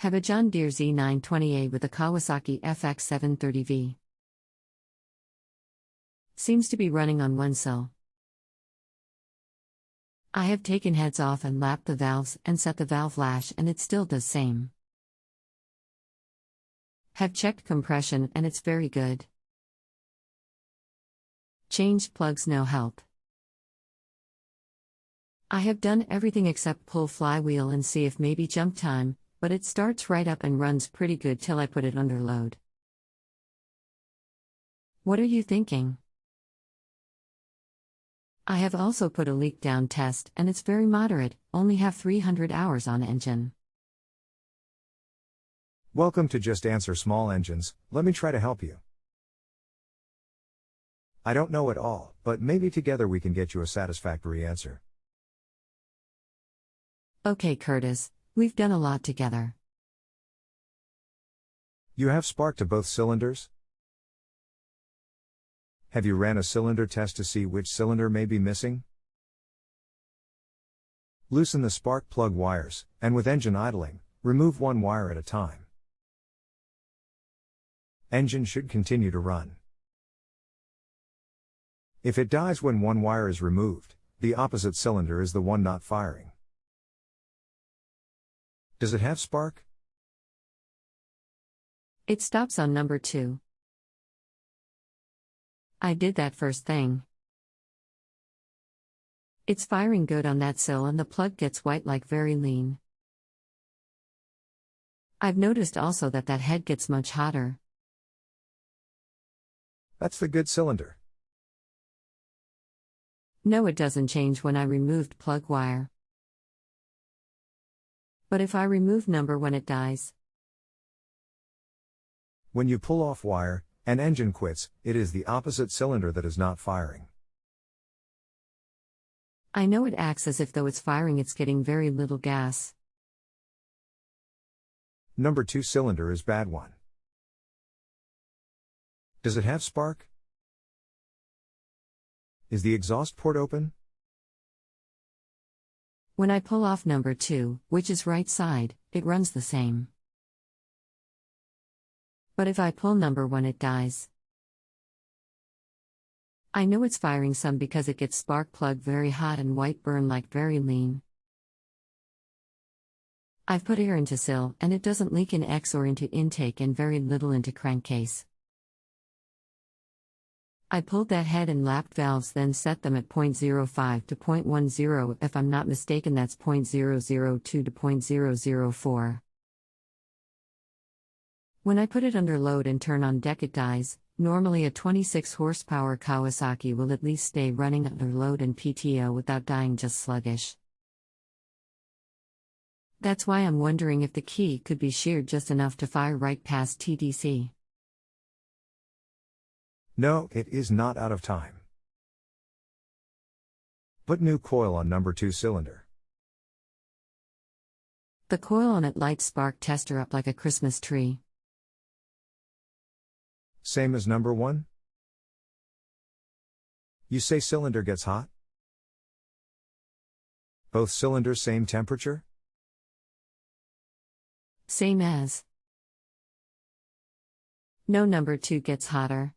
Have a John Deere Z920a with a Kawasaki FX730v. Seems to be running on one cell. I have taken heads off and lapped the valves and set the valve lash and it still does same. Have checked compression and it's very good. Changed plugs, no help. I have done everything except pull flywheel and see if maybe jump time, but it starts right up and runs pretty good till I put it under load. What are you thinking? I have also put a leak down test and it's very moderate, only have 300 hours on engine. Welcome to Just Answer Small Engines, let me try to help you. I don't know it all, but maybe together we can get you a satisfactory answer. Okay, Curtis, we've done a lot together. You have spark to both cylinders? Have you ran a cylinder test to see which cylinder may be missing? Loosen the spark plug wires, and with engine idling, remove one wire at a time. Engine should continue to run. If it dies when one wire is removed, the opposite cylinder is the one not firing. Does it have spark? It stops on number 2. I did that first thing. It's firing good on that cyl and the plug gets white like very lean. I've noticed also that head gets much hotter. That's the good cylinder. No, it doesn't change when I removed plug wire. But if I remove number when it dies. When you pull off wire, and engine quits, it is the opposite cylinder that is not firing. I know it acts as if though it's firing, it's getting very little gas. Number 2 cylinder is bad one. Does it have spark? Is the exhaust port open? When I pull off number 2, which is right side, it runs the same. But if I pull number 1 it dies. I know it's firing some because it gets spark plug very hot and white burn like very lean. I've put air into cyl and it doesn't leak in X or into intake and very little into crankcase. I pulled that head and lapped valves, then set them at 0.05 to 0.10, if I'm not mistaken that's 0.002 to 0.004. When I put it under load and turn on deck it dies. Normally a 26 horsepower Kawasaki will at least stay running under load and PTO without dying, just sluggish. That's why I'm wondering if the key could be sheared just enough to fire right past TDC. No, it is not out of time. Put new coil on number 2 cylinder. The coil on it lights spark tester up like a Christmas tree. Same as number 1? You say cylinder gets hot? Both cylinders same temperature? Same as. No, number 2 gets hotter.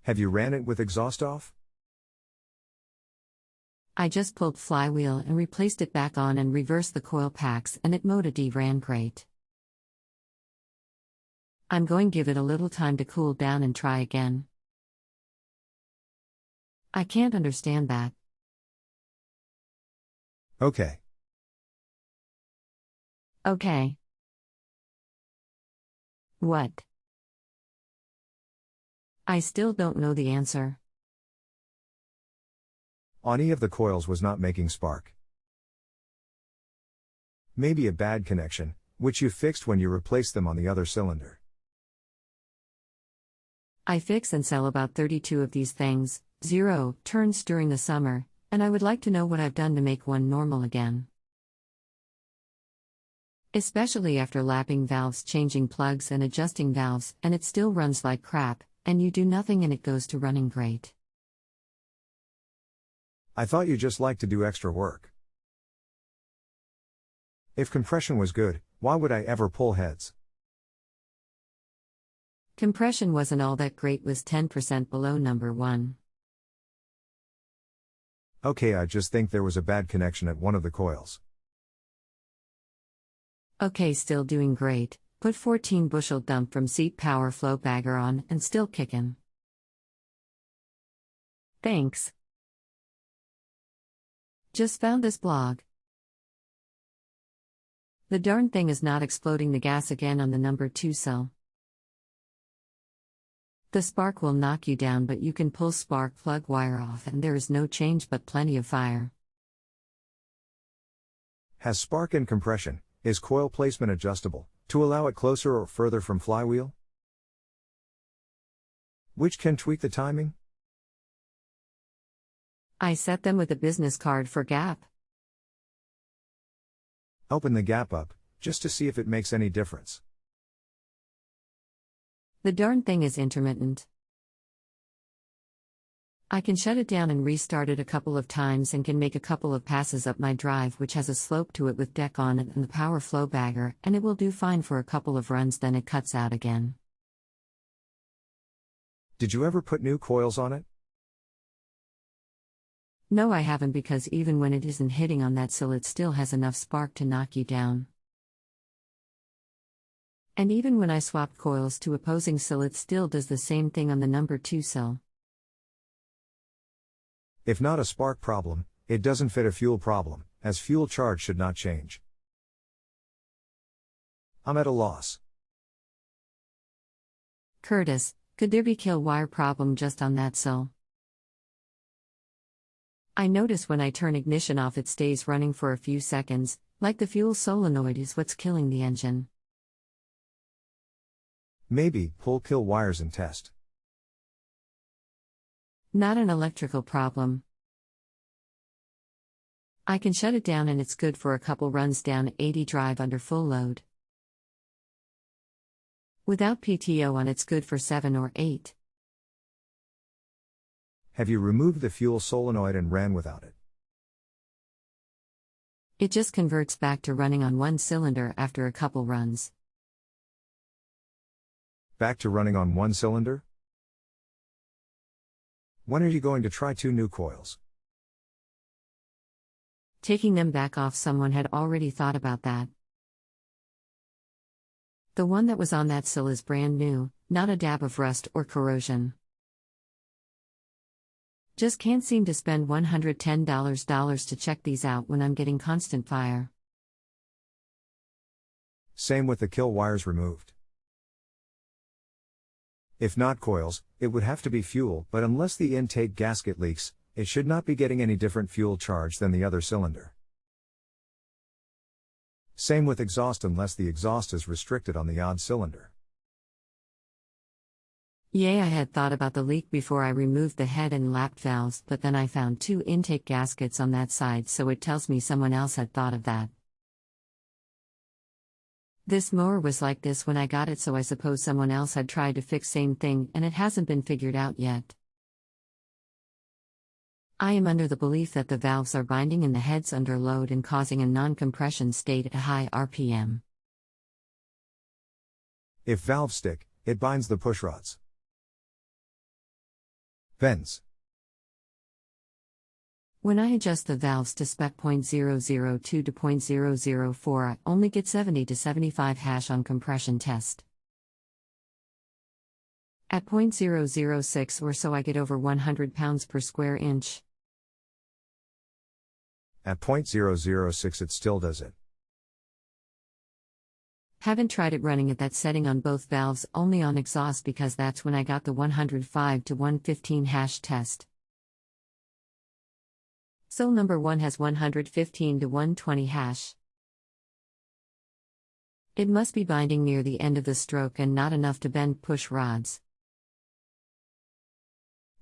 Have you ran it with exhaust off? I just pulled flywheel and replaced it back on and reversed the coil packs and it mode D ran great. I'm going to give it a little time to cool down and try again. I can't understand that. Okay. Okay. What? I still don't know the answer. Any of the coils was not making spark. Maybe a bad connection, which you fixed when you replaced them on the other cylinder. I fix and sell about 32 of these things, 0 turns during the summer, and I would like to know what I've done to make one normal again. Especially after lapping valves, changing plugs and adjusting valves, and it still runs like crap, and you do nothing and it goes to running great. I thought you just liked to do extra work. If compression was good, why would I ever pull heads? Compression wasn't all that great, was 10% below number 1. Okay, I just think there was a bad connection at one of the coils. Okay, still doing great. Put 14 bushel dump from seat power flow bagger on and still kickin'. Thanks. Just found this blog. The darn thing is not exploding the gas again on the number 2 cell. The spark will knock you down, but you can pull spark plug wire off and there is no change but plenty of fire. Has spark in compression? Is coil placement adjustable to allow it closer or further from flywheel? Which can tweak the timing? I set them with a business card for gap. Open the gap up, just to see if it makes any difference. The darn thing is intermittent. I can shut it down and restart it a couple of times and can make a couple of passes up my drive, which has a slope to it with deck on it and the power flow bagger, and it will do fine for a couple of runs, then it cuts out again. Did you ever put new coils on it? No, I haven't, because even when it isn't hitting on that sill, it still has enough spark to knock you down. And even when I swapped coils to opposing sill, it still does the same thing on the number 2 cell. If not a spark problem, it doesn't fit a fuel problem, as fuel charge should not change. I'm at a loss. Curtis, could there be kill wire problem just on that cell? I notice when I turn ignition off it stays running for a few seconds, like the fuel solenoid is what's killing the engine. Maybe pull kill wires and test. Not an electrical problem. I can shut it down and it's good for a couple runs down 80 drive under full load. Without PTO on it's good for 7 or 8. Have you removed the fuel solenoid and ran without it? It just converts back to running on one cylinder after a couple runs. Back to running on one cylinder? When are you going to try 2 new coils? Taking them back off, someone had already thought about that. The one that was on that sill is brand new, not a dab of rust or corrosion. Just can't seem to spend $110 to check these out when I'm getting constant fire. Same with the kill wires removed. If not coils, it would have to be fuel, but unless the intake gasket leaks, it should not be getting any different fuel charge than the other cylinder. Same with exhaust unless the exhaust is restricted on the odd cylinder. Yeah, I had thought about the leak before I removed the head and lap valves, but then I found 2 intake gaskets on that side, so it tells me someone else had thought of that. This mower was like this when I got it, so I suppose someone else had tried to fix same thing and it hasn't been figured out yet. I am under the belief that the valves are binding in the heads under load and causing a non-compression state at a high RPM. If valves stick, it binds the pushrods. Vents. When I adjust the valves to spec .002 to .004, I only get 70 to 75 hash on compression test. At .006 or so I get over 100 pounds per square inch. At .006 it still does it. Haven't tried it running at that setting on both valves, only on exhaust because that's when I got the 105 to 115 hash test. Cell number 1 has 115 to 120 hash. It must be binding near the end of the stroke and not enough to bend push rods.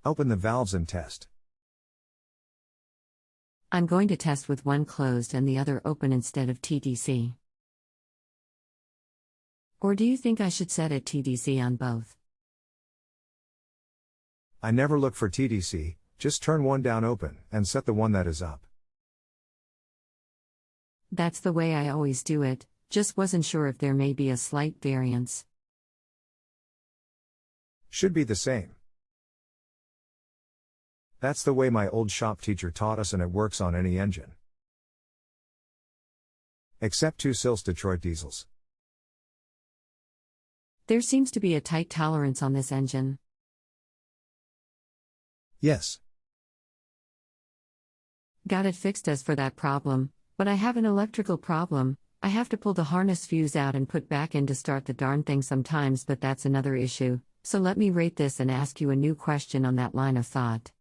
Open the valves and test. I'm going to test with one closed and the other open instead of TDC. Or do you think I should set it TDC on both? I never look for TDC, just turn one down open and set the one that is up. That's the way I always do it, just wasn't sure if there may be a slight variance. Should be the same. That's the way my old shop teacher taught us and it works on any engine. Except 2 Sils Detroit diesels. There seems to be a tight tolerance on this engine. Yes. Got it fixed as for that problem, but I have an electrical problem. I have to pull the harness fuse out and put back in to start the darn thing sometimes, but that's another issue. So let me rate this and ask you a new question on that line of thought.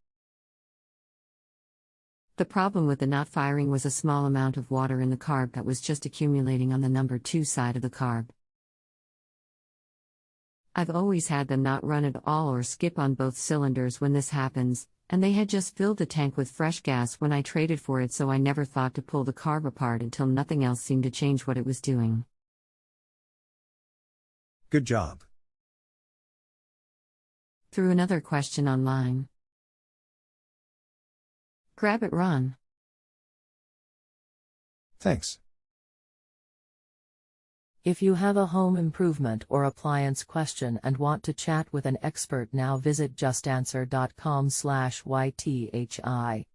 The problem with the not firing was a small amount of water in the carb that was just accumulating on the number 2 side of the carb. I've always had them not run at all or skip on both cylinders when this happens, and they had just filled the tank with fresh gas when I traded for it, so I never thought to pull the carb apart until nothing else seemed to change what it was doing. Good job. Through another question online. Grab it, run. Thanks. If you have a home improvement or appliance question and want to chat with an expert now, visit justanswer.com/ythi.